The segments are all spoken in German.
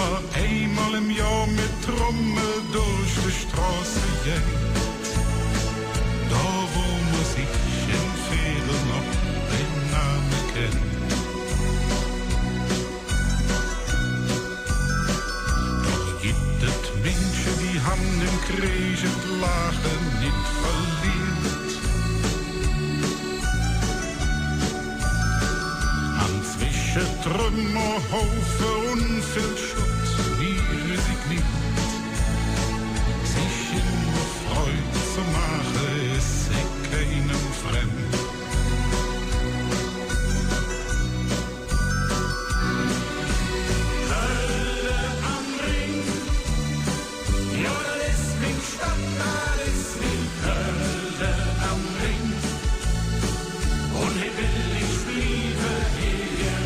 da einmal im Jahr mit Trommel durch die Straße geht. Da wo muss ich im Fädel noch den Namen kennen. Da gibt es Menschen, die haben im Krieg und Lachen nicht verliert. An zwischen Trümmerhaufen und viel Schutz nie resigniert. Sich immer Freude zu machen, ist sich keinem fremd. Hölle am Ring, ja, das ist mein Stadt, das ist mein Hölle am Ring. Und hier will ich bleiben, hier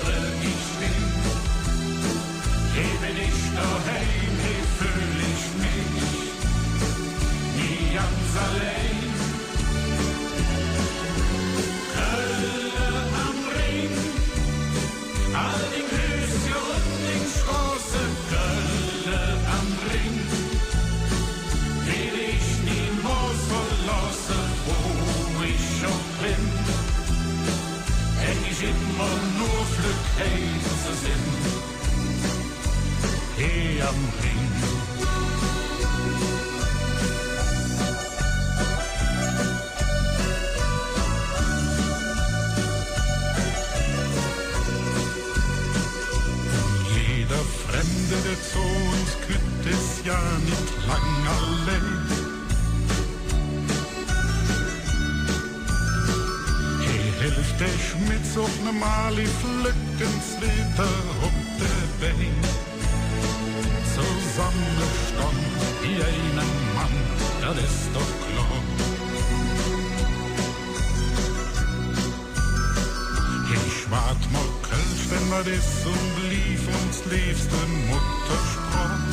höre ich bin. Hier bin ich daheim, hier fühl ich mich nie ganz allein. Hölle am Ring, all die Grüße und die Straße. Hölle am Ring, will ich niemals verlassen, wo ich auch bin. Denn ich immer nur Glück zu sind. Hier am Ring. Jeder Fremde, der zu uns kütt, ist ja nicht lang allein. Hier hilft der Schmitz auf ne Mali pflückens wieder auf der Bein. Zusammen stand wie einen Mann, das ist doch klar. Ich wart mal Kölsch, wenn wir das und lief uns liebste Muttersprach.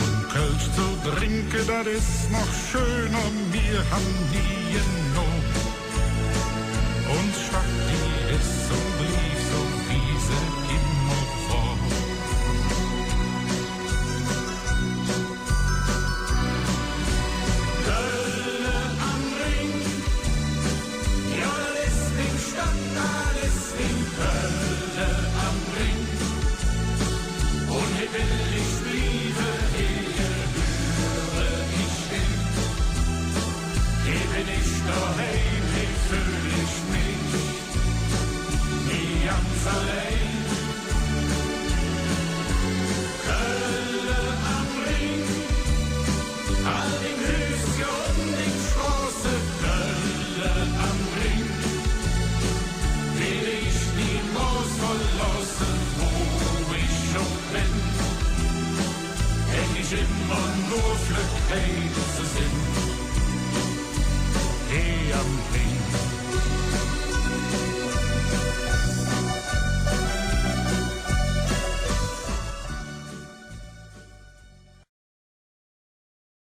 Und Kölsch zu trinken, das ist noch schöner, wir haben nie genug. Uns Schachti ist und blieb so wie sie immer war. Hölle am Ring, ja, das ist die Stadt, das ist die Hölle am Ring. Und hier will ich bleiben, hier höre ich hin. Hier bin ich daheim, hier fühl ich